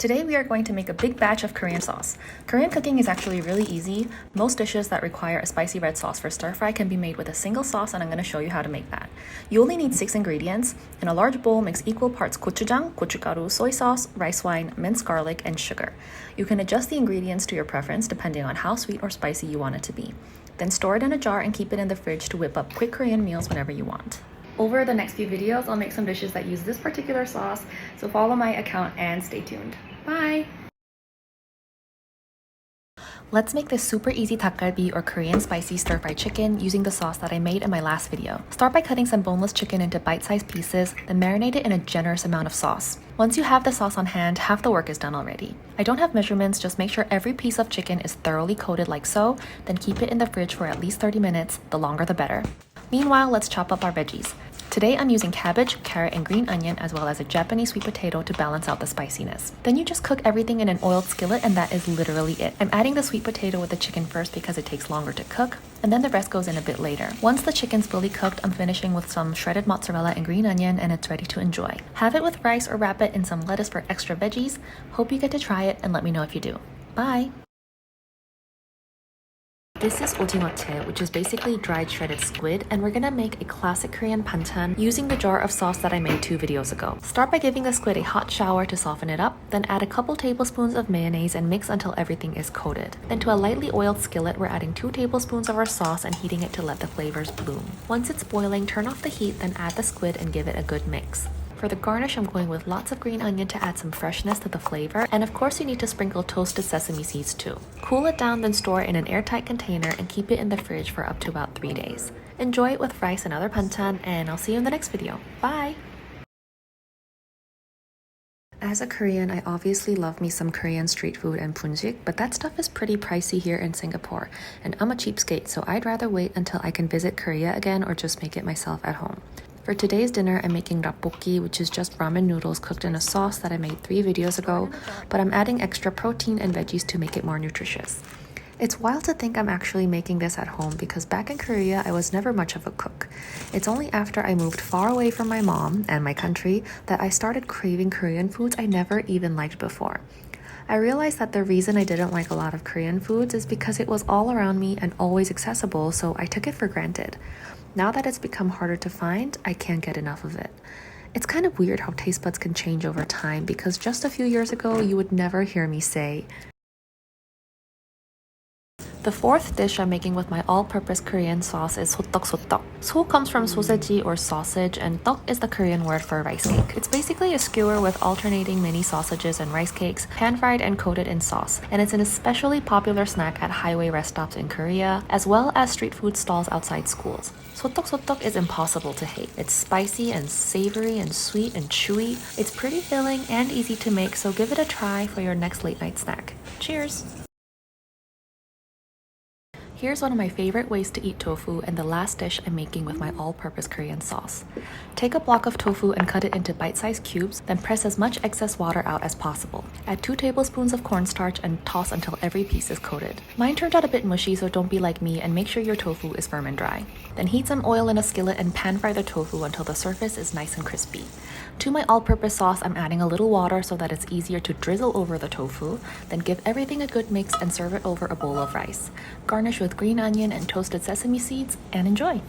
Today we are going to make a big batch of Korean sauce. Korean cooking is actually really easy. Most dishes that require a spicy red sauce for stir fry can be made with a single sauce, and I'm going to show you how to make that. You only need 6 ingredients. In a large bowl, mix equal parts gochujang, gochugaru, soy sauce, rice wine, minced garlic, and sugar. You can adjust the ingredients to your preference depending on how sweet or spicy you want it to be. Then store it in a jar and keep it in the fridge to whip up quick Korean meals whenever you want. Over the next few videos, I'll make some dishes that use this particular sauce, so follow my account and stay tuned. Bye! Let's make this super easy Takab or Korean spicy stir-fried chicken using the sauce that I made in my last video. Start by cutting some boneless chicken into bite-sized pieces, then marinate it in a generous amount of sauce. Once you have the sauce on hand, half the work is done already. I don't have measurements, just make sure every piece of chicken is thoroughly coated like so, then keep it in the fridge for at least 30 minutes, the longer the better. Meanwhile, let's chop up our veggies. Today I'm using cabbage, carrot, and green onion as well as a Japanese sweet potato to balance out the spiciness. Then you just cook everything in an oiled skillet and that is literally it. I'm adding the sweet potato with the chicken first because it takes longer to cook, and then the rest goes in a bit later. Once the chicken's fully cooked, I'm finishing with some shredded mozzarella and green onion and it's ready to enjoy. Have it with rice or wrap it in some lettuce for extra veggies. Hope you get to try it and let me know if you do. Bye! This is ojingoche, which is basically dried shredded squid, and we're gonna make a classic Korean pantan using the jar of sauce that I made 2 videos ago. Start by giving the squid a hot shower to soften it up, then add a couple tablespoons of mayonnaise and mix until everything is coated. Then to a lightly oiled skillet, we're adding 2 tablespoons of our sauce and heating it to let the flavors bloom. Once it's boiling, turn off the heat, then add the squid and give it a good mix. For the garnish, I'm going with lots of green onion to add some freshness to the flavor, and of course you need to sprinkle toasted sesame seeds too. Cool it down, then store it in an airtight container and keep it in the fridge for up to about 3 days. Enjoy it with rice and other pantan, and I'll see you in the next video. Bye! As a Korean, I obviously love me some Korean street food and punjik, but that stuff is pretty pricey here in Singapore, and I'm a cheapskate, so I'd rather wait until I can visit Korea again or just make it myself at home. For today's dinner, I'm making Rabokki, which is just ramen noodles cooked in a sauce that I made 3 videos ago, but I'm adding extra protein and veggies to make it more nutritious. It's wild to think I'm actually making this at home because back in Korea, I was never much of a cook. It's only after I moved far away from my mom and my country that I started craving Korean foods I never even liked before. I realized that the reason I didn't like a lot of Korean foods is because it was all around me and always accessible, so I took it for granted. Now that it's become harder to find, I can't get enough of it. It's kind of weird how taste buds can change over time because just a few years ago, you would never hear me say. The 4th dish I'm making with my all-purpose Korean sauce is sotok. So comes from soseji or sausage, and tok is the Korean word for rice cake. It's basically a skewer with alternating mini sausages and rice cakes, pan-fried and coated in sauce, and it's an especially popular snack at highway rest stops in Korea, as well as street food stalls outside schools. Sotok is impossible to hate. It's spicy and savory and sweet and chewy. It's pretty filling and easy to make, so give it a try for your next late night snack. Cheers! Here's one of my favorite ways to eat tofu and the last dish I'm making with my all-purpose Korean sauce. Take a block of tofu and cut it into bite-sized cubes, then press as much excess water out as possible. Add 2 tablespoons of cornstarch and toss until every piece is coated. Mine turned out a bit mushy, so don't be like me and make sure your tofu is firm and dry. Then heat some oil in a skillet and pan-fry the tofu until the surface is nice and crispy. To my all-purpose sauce, I'm adding a little water so that it's easier to drizzle over the tofu, then give everything a good mix and serve it over a bowl of rice. Garnish with green onion and toasted sesame seeds and enjoy!